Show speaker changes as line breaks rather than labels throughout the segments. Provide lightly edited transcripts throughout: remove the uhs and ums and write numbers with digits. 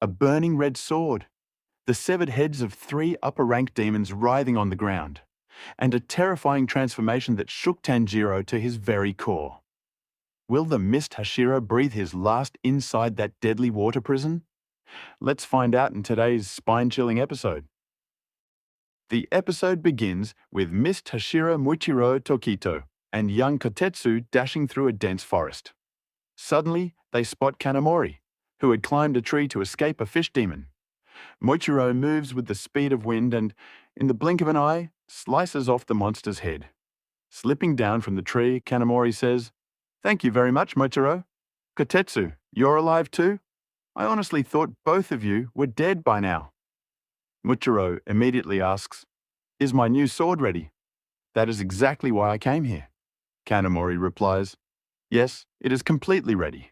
a burning red sword, the severed heads of 3 upper-ranked demons writhing on the ground, and a terrifying transformation that shook Tanjiro to his very core. Will the Mist Hashira breathe his last inside that deadly water prison? Let's find out in today's spine-chilling episode. The episode begins with Mist Hashira Muichiro Tokito and young Kotetsu dashing through a dense forest. Suddenly, they spot Kanamori, who had climbed a tree to escape a fish demon. Muichiro moves with the speed of wind and, in the blink of an eye, slices off the monster's head. Slipping down from the tree, Kanamori says, "Thank you very much, Muichiro. Kotetsu, you're alive too? I honestly thought both of you were dead by now." Muichiro immediately asks, "Is my new sword ready?" "That is exactly why I came here." Kanamori replies, "Yes, it is completely ready.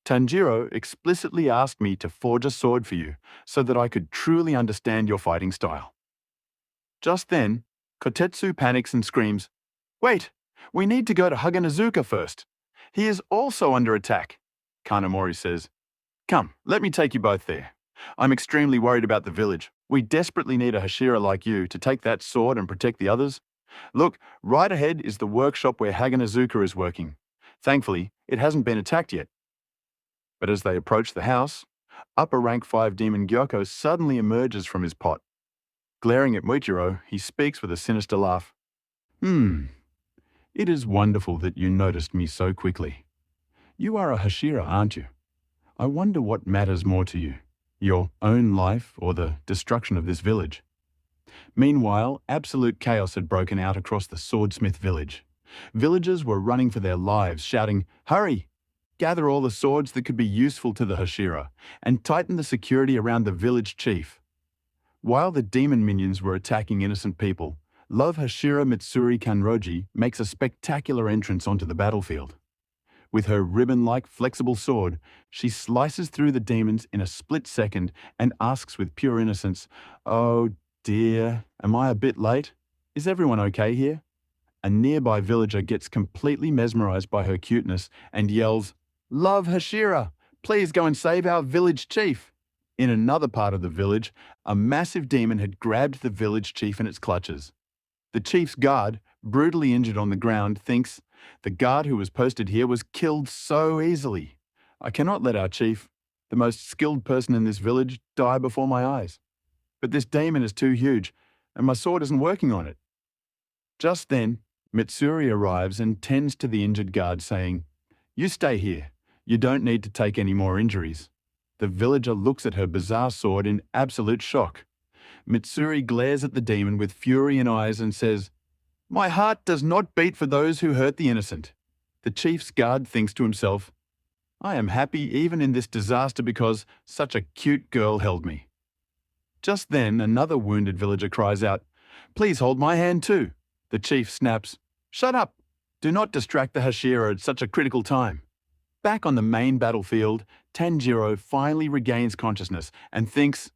Tanjiro explicitly asked me to forge a sword for you so that I could truly understand your fighting style." Just then, Kotetsu panics and screams, "Wait, we need to go to Nezuko first. He is also under attack." Kanamori says, "Come, let me take you both there. I'm extremely worried about the village. We desperately need a Hashira like you to take that sword and protect the others. Look, right ahead is the workshop where Nezuko is working. Thankfully, it hasn't been attacked yet." But as they approach the house, upper rank 5 demon Gyoko suddenly emerges from his pot. Glaring at Muichiro, he speaks with a sinister laugh. It is wonderful that you noticed me so quickly. You are a Hashira, aren't you? I wonder what matters more to you, your own life or the destruction of this village." Meanwhile, absolute chaos had broken out across the Swordsmith Village. Villagers were running for their lives, shouting, "Hurry! Gather all the swords that could be useful to the Hashira, and tighten the security around the village chief." While the demon minions were attacking innocent people, Love Hashira Mitsuri Kanroji makes a spectacular entrance onto the battlefield. With her ribbon-like flexible sword, she slices through the demons in a split second and asks with pure innocence, "Oh dear, am I a bit late? Is everyone okay here?" A nearby villager gets completely mesmerized by her cuteness and yells, "Love Hashira! Please go and save our village chief!" In another part of the village, a massive demon had grabbed the village chief in its clutches. The chief's guard, brutally injured on the ground, thinks, "The guard who was posted here was killed so easily. I cannot let our chief, the most skilled person in this village, die before my eyes. But this demon is too huge, and my sword isn't working on it." Just then, Mitsuri arrives and tends to the injured guard, saying, "You stay here. You don't need to take any more injuries." The villager looks at her bizarre sword in absolute shock. Mitsuri glares at the demon with fury in eyes and says, "My heart does not beat for those who hurt the innocent." The chief's guard thinks to himself, "I am happy even in this disaster because such a cute girl held me." Just then, another wounded villager cries out, "Please hold my hand too." The chief snaps, "Shut up! Do not distract the Hashira at such a critical time." Back on the main battlefield, Tanjiro finally regains consciousness and thinks,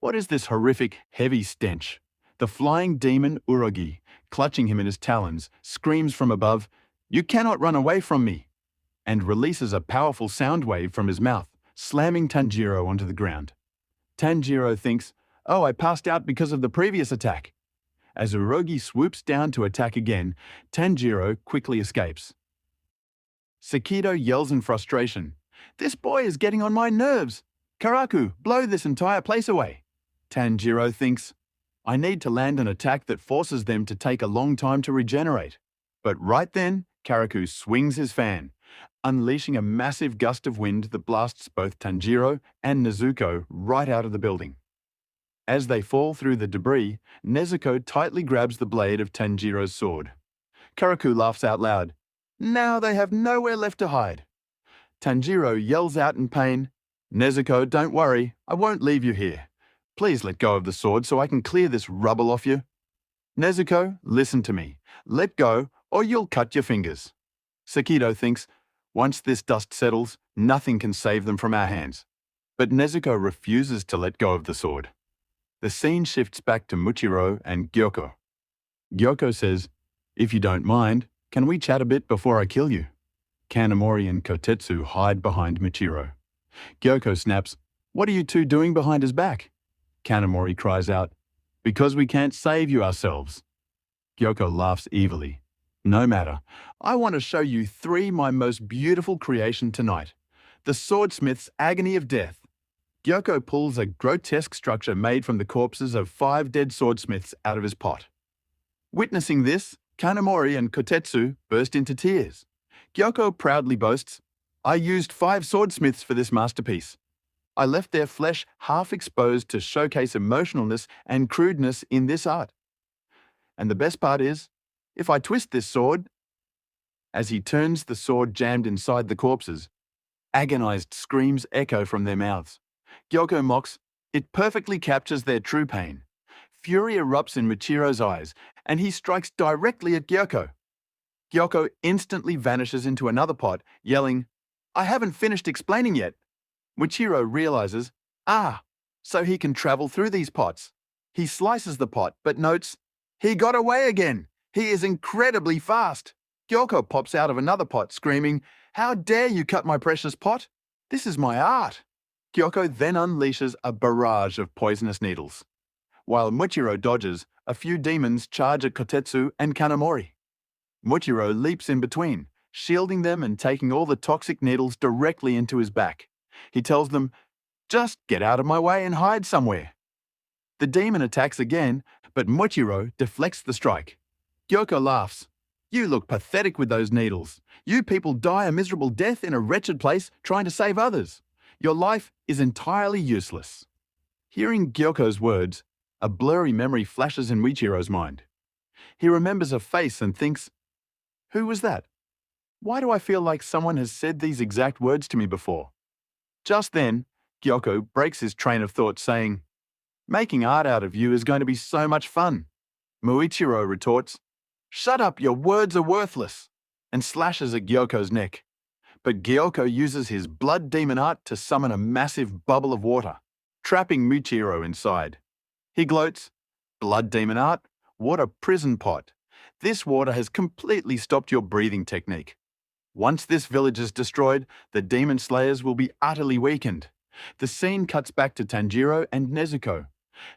what is this horrific, heavy stench? The flying demon Urogi, clutching him in his talons, screams from above, "You cannot run away from me!" and releases a powerful sound wave from his mouth, slamming Tanjiro onto the ground. Tanjiro thinks, "Oh, I passed out because of the previous attack." As Urogi swoops down to attack again, Tanjiro quickly escapes. Sakido yells in frustration, "This boy is getting on my nerves! Karaku, blow this entire place away!" Tanjiro thinks, "I need to land an attack that forces them to take a long time to regenerate." But right then, Karaku swings his fan, unleashing a massive gust of wind that blasts both Tanjiro and Nezuko right out of the building. As they fall through the debris, Nezuko tightly grabs the blade of Tanjiro's sword. Karaku laughs out loud. Now they have nowhere left to hide. Tanjiro yells out in pain, "Nezuko, don't worry, I won't leave you here. Please let go of the sword so I can clear this rubble off you." "Nezuko, listen to me. Let go or you'll cut your fingers." Sakido thinks, once this dust settles, nothing can save them from our hands. But Nezuko refuses to let go of the sword. The scene shifts back to Muichiro and Gyoko. Gyoko says, "If you don't mind, can we chat a bit before I kill you?" Kanamori and Kotetsu hide behind Muichiro. Gyoko snaps, What are you two doing behind his back? Kanamori cries out. Because we can't save you ourselves. Gyoko laughs evilly. No matter. I want to show you my most beautiful creation tonight. The swordsmith's agony of death. Gyoko pulls a grotesque structure made from the corpses of 5 dead swordsmiths out of his pot. Witnessing this, Kanamori and Kotetsu burst into tears. Gyoko proudly boasts, I used 5 swordsmiths for this masterpiece. I left their flesh half exposed to showcase emotionalness and crudeness in this art. And the best part is, if I twist this sword, as he turns the sword jammed inside the corpses, agonized screams echo from their mouths. Gyoko mocks, it perfectly captures their true pain. Fury erupts in Michiro's eyes, and he strikes directly at Gyoko. Gyoko instantly vanishes into another pot, yelling, I haven't finished explaining yet. Michiro realizes, so he can travel through these pots. He slices the pot, but notes, he got away again. He is incredibly fast. Gyoko pops out of another pot, screaming, how dare you cut my precious pot? This is my art. Gyoko then unleashes a barrage of poisonous needles. While Michiro dodges, a few demons charge at Kotetsu and Kanamori. Michiro leaps in between, shielding them and taking all the toxic needles directly into his back. He tells them, just get out of my way and hide somewhere. The demon attacks again, but Michiro deflects the strike. Gyoko laughs. You look pathetic with those needles. You people die a miserable death in a wretched place trying to save others. Your life is entirely useless. Hearing Gyoko's words, a blurry memory flashes in Michiro's mind. He remembers a face and thinks, who was that? Why do I feel like someone has said these exact words to me before? Just then, Gyoko breaks his train of thought saying, making art out of you is going to be so much fun. Muichiro retorts, shut up, your words are worthless, and slashes at Gyoko's neck. But Gyoko uses his blood demon art to summon a massive bubble of water, trapping Muichiro inside. He gloats, blood demon art? What a prison pot. This water has completely stopped your breathing technique. Once this village is destroyed, the demon slayers will be utterly weakened. The scene cuts back to Tanjiro and Nezuko.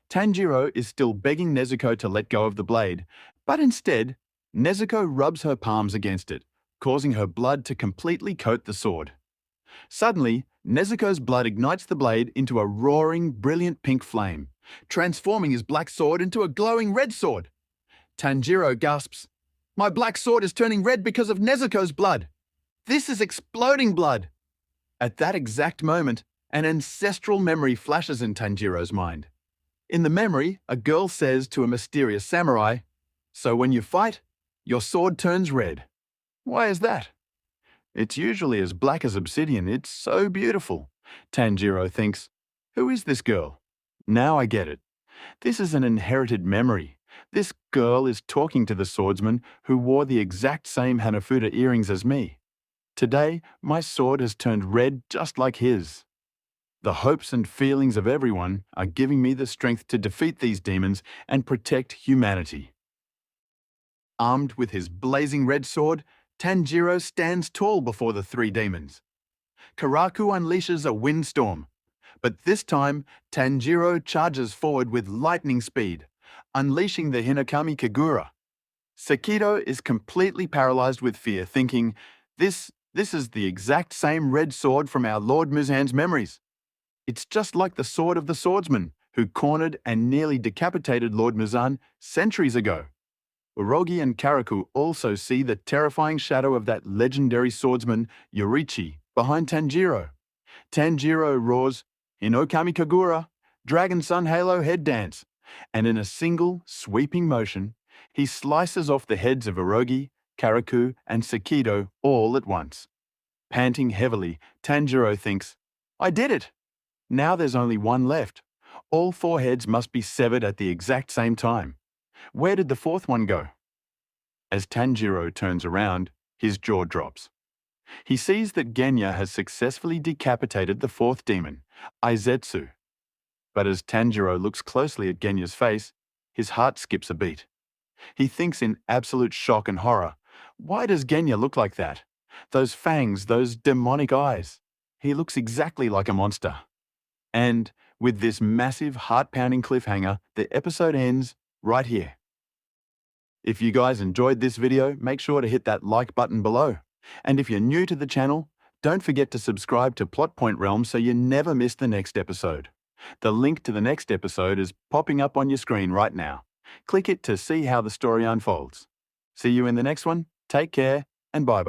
Tanjiro is still begging Nezuko to let go of the blade, but instead, Nezuko rubs her palms against it, causing her blood to completely coat the sword. Suddenly, Nezuko's blood ignites the blade into a roaring, brilliant pink flame, transforming his black sword into a glowing red sword. Tanjiro gasps, my black sword is turning red because of Nezuko's blood. This is exploding blood. At that exact moment, an ancestral memory flashes in Tanjiro's mind. In the memory, a girl says to a mysterious samurai, so when you fight, your sword turns red. Why is that? It's usually as black as obsidian. It's so beautiful. Tanjiro thinks, who is this girl? Now I get it. This is an inherited memory. This girl is talking to the swordsman who wore the exact same Hanafuda earrings as me. Today, my sword has turned red just like his. The hopes and feelings of everyone are giving me the strength to defeat these demons and protect humanity. Armed with his blazing red sword, Tanjiro stands tall before the 3 demons. Karaku unleashes a windstorm, but this time Tanjiro charges forward with lightning speed, unleashing the Hinokami Kagura. Sekido is completely paralyzed with fear, thinking, this is the exact same red sword from our Lord Muzan's memories. It's just like the sword of the swordsman who cornered and nearly decapitated Lord Muzan centuries ago. Urogi and Karaku also see the terrifying shadow of that legendary swordsman, Yorichi, behind Tanjiro. Tanjiro roars, Hinokami Kagura, Dragon Sun Halo head dance, and in a single, sweeping motion, he slices off the heads of Urogi, Karaku, and Sekido all at once. Panting heavily, Tanjiro thinks, I did it! Now there's only one left. All 4 heads must be severed at the exact same time. Where did the 4th one go? As Tanjiro turns around, his jaw drops. He sees that Genya has successfully decapitated the 4th demon, Aizetsu. But as Tanjiro looks closely at Genya's face, his heart skips a beat. He thinks in absolute shock and horror, why does Genya look like that? Those fangs, those demonic eyes. He looks exactly like a monster. And with this massive heart-pounding cliffhanger, the episode ends right here. If you guys enjoyed this video, make sure to hit that like button below. And if you're new to the channel, don't forget to subscribe to Plot Point Realm so you never miss the next episode. The link to the next episode is popping up on your screen right now. Click it to see how the story unfolds. See you in the next one. Take care and bye-bye.